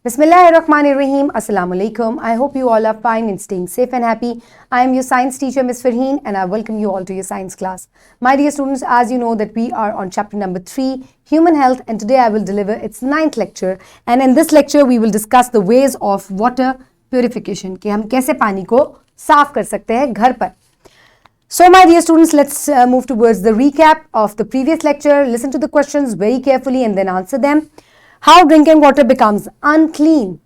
Bismillahirrahmanirrahim. Assalamu alaikum. I hope you all are fine and staying safe and happy. I am your science teacher, Ms. Farheen, and I welcome you all to your science class. My dear students, as you know that we are on chapter number 3, Human Health, and today I will deliver its 9th lecture. And in this lecture, we will discuss the ways of water purification. कि हम कैसे पानी को साफ कर सकते हैं घर पर. So my dear students, let's move towards the recap of the previous lecture. Listen to the questions very carefully and then answer them. How drinking water becomes unclean?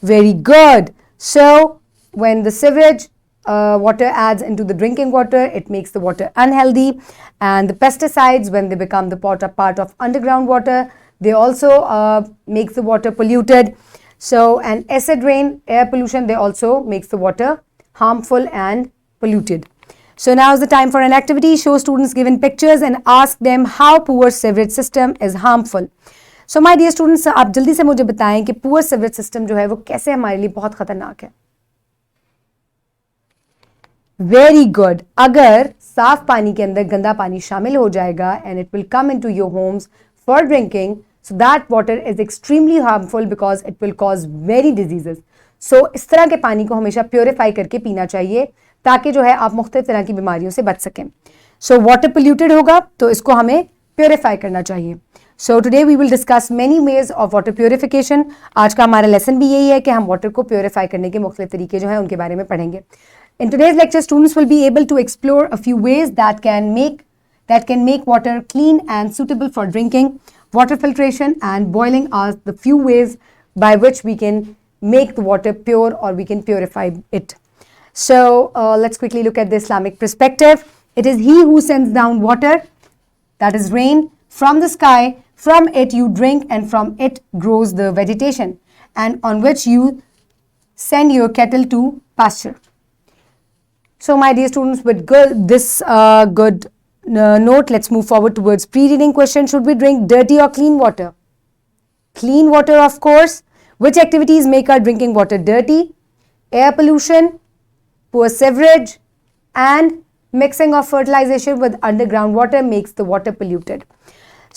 Very good. So when the sewage water adds into the drinking water, it makes the water unhealthy. And the pesticides, when they become the part of underground water, they also make the water polluted. So and acid rain, air pollution, they also makes the water harmful and polluted. So now is the time for an activity. Show students given pictures and ask them how poor sewerage system is harmful. So my dear students, आप जल्दी से मुझे बताएं कि poor sewerage system जो है वो कैसे हमारे लिए बहुत खतरनाक है. Very good. अगर साफ पानी के अंदर गंदा पानी शामिल हो जाएगा and it will come into your homes for drinking, so that water is extremely harmful because it will cause many diseases. So इस तरह के पानी को हमेशा प्योरीफाई करके पीना चाहिए ताकि जो है आप मुख्तलिफ तरह की बीमारियों से बच सकें. सो वाटर पोल्यूटेड होगा तो इसको हमें प्योरीफाई करना चाहिए. So today we will discuss many ways of water purification. आज का हमारा लेसन भी यही है कि हम वाटर को प्योरीफाई करने के मुख्तलिफ तरीके जो हैं उनके बारे में पढ़ेंगे. In today's lecture students will be able to explore a few ways that can make water clean and suitable for drinking. Water filtration and boiling are the few ways by which we can make the water pure or we can purify it. So let's quickly look at the Islamic perspective. It is He who sends down water, that is rain, from the sky. From it you drink and from it grows the vegetation, and on which you send your cattle to pasture. So my dear students, with this good note, let's move forward towards pre-reading question. Should we drink dirty or clean water? Clean water, of course. Which activities make our drinking water dirty? Air pollution, poor sewerage, and mixing of fertilization with underground water makes the water polluted.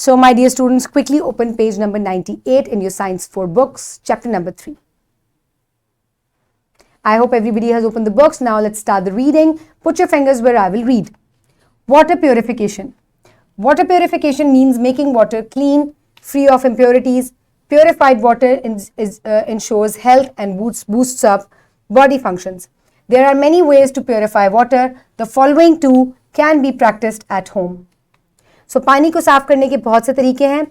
So my dear students, quickly open page number 98 in your Science 4 books, chapter number 3. I hope everybody has opened the books. Now let's start the reading. Put your fingers where I will read. Water purification. Water purification means making water clean, free of impurities. Purified water ensures health and boosts up body functions. There are many ways to purify water. The following two can be practiced at home. So पानी को साफ करने के बहुत से तरीके हैं.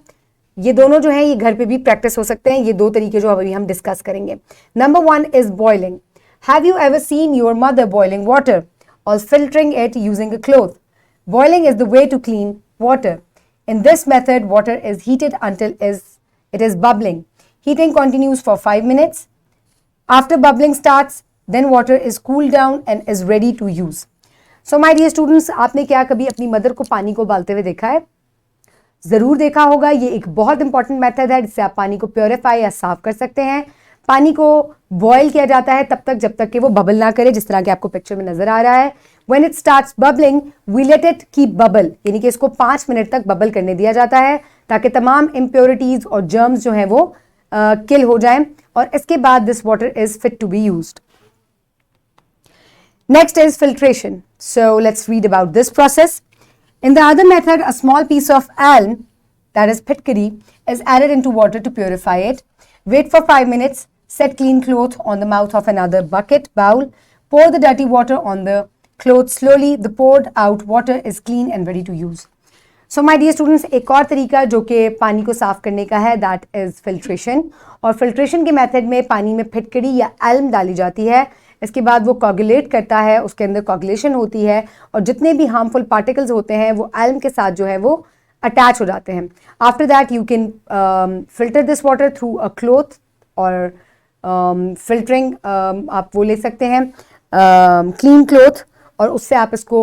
ये दोनों जो हैं ये घर पे भी प्रैक्टिस हो सकते हैं. ये दो तरीके जो अभी हम डिस्कस करेंगे. Number 1 is boiling. Have you ever seen your mother boiling water or filtering it using a cloth? Boiling is the way to clean water. In this method, water is heated until it is bubbling. Heating continues for 5 minutes. After bubbling starts, then water is cooled down and is ready to use. So my dear students, आपने क्या कभी अपनी mother को पानी को उबालते हुए देखा है? ज़रूर देखा होगा. ये एक बहुत इंपॉर्टेंट मेथड है जिससे आप पानी को प्योरीफाई या साफ कर सकते हैं. पानी को बॉयल किया जाता है तब तक जब तक कि वो बबल ना करे, जिस तरह के आपको पिक्चर में नजर आ रहा है. When it starts bubbling, we let it keep bubble. यानी कि इसको 5 मिनट तक बबल करने दिया जाता है ताकि तमाम इम्प्योरिटीज और जर्म्स जो हैं वो किल हो जाएं, और इसके बाद this water is fit to be used. Next is filtration. So let's read about this process. In the other method, a small piece of alum, that is फिटकरी, is added into water to purify it. Wait for 5 minutes. Set clean cloth on the mouth of another bucket, bowl. Pour the dirty water on the cloth slowly. The poured out water is clean and ready to use. So my dear students, एक और तरीका जो कि पानी को साफ करने का है, that is filtration. और filtration के मेथड में पानी में फिटकरी या एल्म डाली जाती है. इसके बाद वो कोगुलेट करता है, उसके अंदर कोगुलेशन होती है और जितने भी हार्मफुल पार्टिकल्स होते हैं वो एल्म के साथ जो है वो अटैच हो जाते हैं. After that you can filter this water through a cloth और फिल्टरिंग आप वो ले सकते हैं क्लीन क्लॉथ, और उससे आप इसको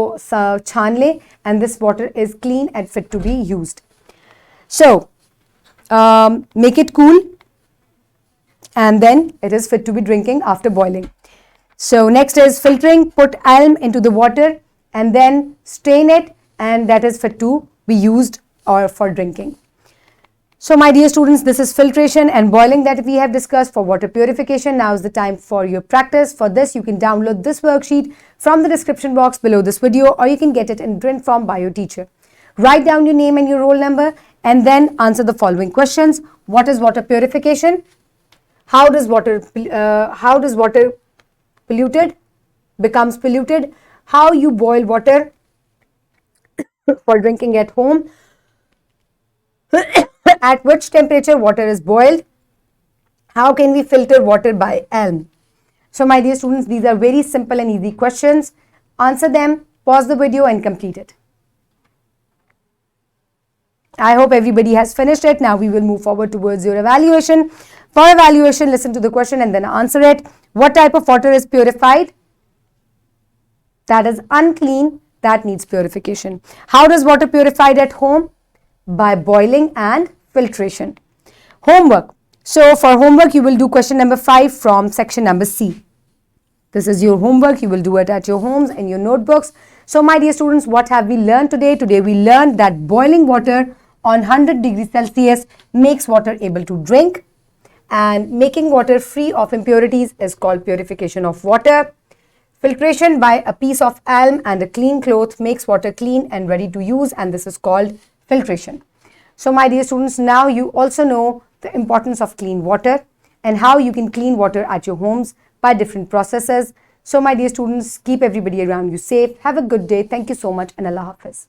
छान लें and this water is clean and fit to be used. So make it cool and then it is fit to be drinking after boiling. So next is filtering. Put alum into the water and then strain it and that is fit to be used or for drinking. So my dear students, this is filtration and boiling that we have discussed for water purification. Now is the time for your practice. For this, you can download this worksheet from the description box below this video, or you can get it in print form by your teacher. Write down your name and your roll number and then answer the following questions. What is water purification? How does water polluted becomes polluted? How you boil water for drinking at home? At which temperature water is boiled? How can we filter water by Elm? So my dear students, these are very simple and easy questions. Answer them, pause the video and complete it. I hope everybody has finished it. Now we will move forward towards your evaluation. For evaluation, listen to the question and then answer it. What type of water is purified? That is unclean. That needs purification. How does water purified at home? By boiling and filtration. Homework. So for homework, you will do question number 5 from section number C. This is your homework. You will do it at your homes and your notebooks. So my dear students, what have we learned today? Today we learned that boiling water on 100 degrees Celsius makes water able to drink, and making water free of impurities is called purification of water. Filtration by a piece of elm and a clean cloth makes water clean and ready to use, and this is called filtration. So my dear students, now you also know the importance of clean water and how you can clean water at your homes by different processes. So my dear students, keep everybody around you safe. Have a good day. Thank you so much and Allah Hafiz.